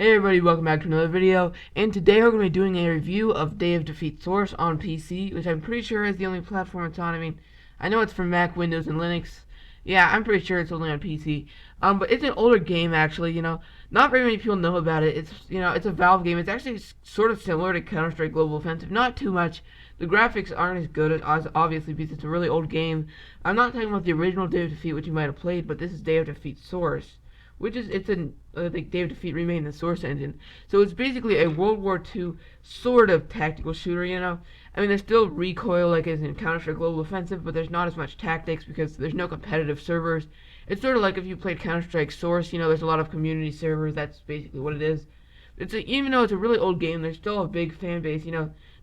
Hey everybody, welcome back to another video, and today we're going to be doing a review of Day of Defeat Source on PC, which I'm pretty sure is the only platform it's on. I mean, I know it's for Mac, Windows, and Linux. Yeah, I'm pretty sure it's only on PC. But it's an older game actually, not very many people know about it. It's a Valve game. It's actually sort of similar to Counter-Strike Global Offensive, not too much. The graphics aren't as good as obviously because it's a really old game. I'm not talking about the original Day of Defeat, which you might have played, but this is Day of Defeat Source, which is it's an like Day of Defeat remain the Source engine. So it's basically a World War II sort of tactical shooter. I mean, there's still recoil like as in Counter-Strike Global Offensive, but there's not as much tactics because there's no competitive servers. It's sort of like if you played Counter-Strike Source, there's a lot of community servers. That's basically what it is. Even though it's a really old game, there's still a big fan base.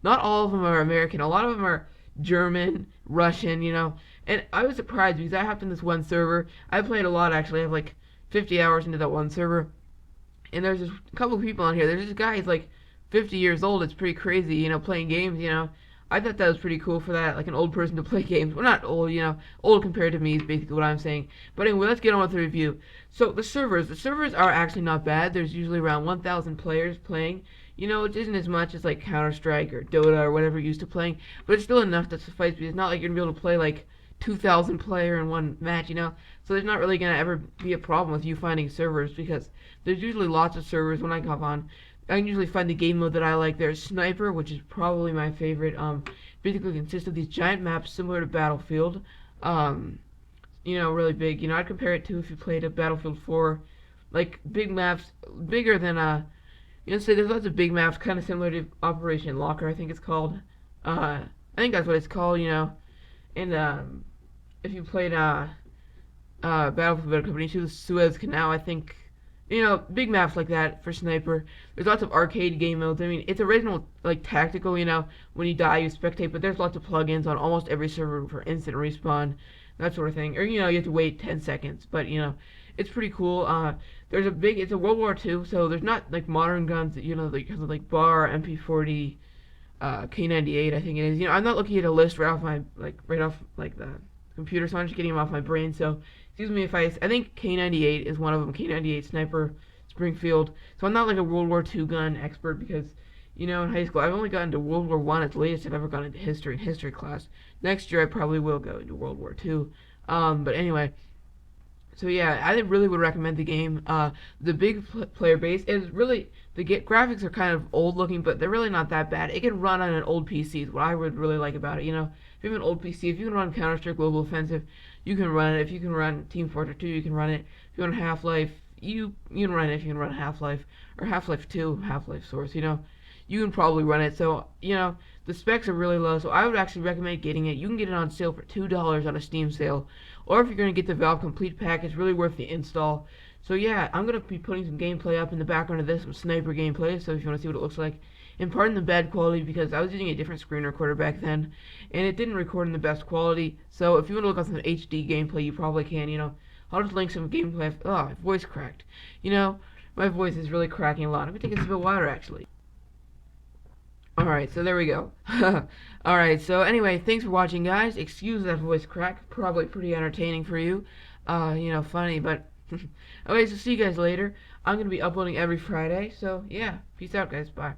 Not all of them are American. A lot of them are German, Russian. And I was surprised because I hopped in this one server. I played a lot actually. I have like 50 hours into that one server, and there's a couple of people on here. There's this guy, he's like 50 years old. It's pretty crazy, playing games. I thought that was pretty cool for that, like an old person to play games. Well, not old, old compared to me is basically what I'm saying. But anyway, let's get on with the review. So the servers are actually not bad. There's usually around 1,000 players playing. It isn't as much as like Counter-Strike or Dota or whatever you're used to playing, but it's still enough to suffice because it's not like you're gonna be able to play like 2,000 player in one match. So there's not really going to ever be a problem with you finding servers because there's usually lots of servers when I hop on. I can usually find the game mode that I like. There's Sniper, which is probably my favorite. Basically consists of these giant maps similar to Battlefield. Really big. I'd compare it to if you played a Battlefield 4, like big maps, bigger than say there's lots of big maps, kind of similar to Operation Locker, I think it's called. I think that's what it's called. And if you played Battlefield Bad Company 2, the Suez Canal, I think, big maps like that for Sniper. There's lots of arcade game modes. I mean, it's original, like, tactical, when you die, you spectate, but there's lots of plugins on almost every server for instant respawn, that sort of thing. Or, you have to wait 10 seconds, but, it's pretty cool. It's a World War II, so there's not, like, modern guns that, like BAR, MP40, K98, I think it is. I'm not looking at a list right off the computer, so I'm just getting them off my brain. So, excuse me if I think K98 is one of them. K98 Sniper Springfield. So I'm not like a World War II gun expert because, in high school I've only gotten to World War One. It's the latest I've ever gone into history in history class. Next year I probably will go into World War II. But anyway. So yeah, I really would recommend the game. The big player base is really graphics are kind of old looking, but they're really not that bad. It can run on an old PC. Is what I would really like about it. If you have an old PC, if you can run Counter-Strike Global Offensive, you can run it. If you can run Team Fortress 2, you can run it. If you run Half-Life, you can run it. If you can run Half-Life or Half-Life 2, Half-Life Source, you can probably run it. So the specs are really low. So I would actually recommend getting it. You can get it on sale for $2 on a Steam sale. Or if you're going to get the Valve Complete Pack, it's really worth the install. So yeah, I'm going to be putting some gameplay up in the background of this, some Sniper gameplay, so if you want to see what it looks like. And pardon the bad quality because I was using a different screen recorder back then, and it didn't record in the best quality. So if you want to look at some HD gameplay, you probably can, I'll just link some gameplay. Oh, my voice cracked. My voice is really cracking a lot. I'm going to take a sip of water, actually. Alright, so there we go. Alright, so anyway, thanks for watching, guys. Excuse that voice crack. Probably pretty entertaining for you. Funny, but... okay, so see you guys later. I'm going to be uploading every Friday, so yeah. Peace out, guys. Bye.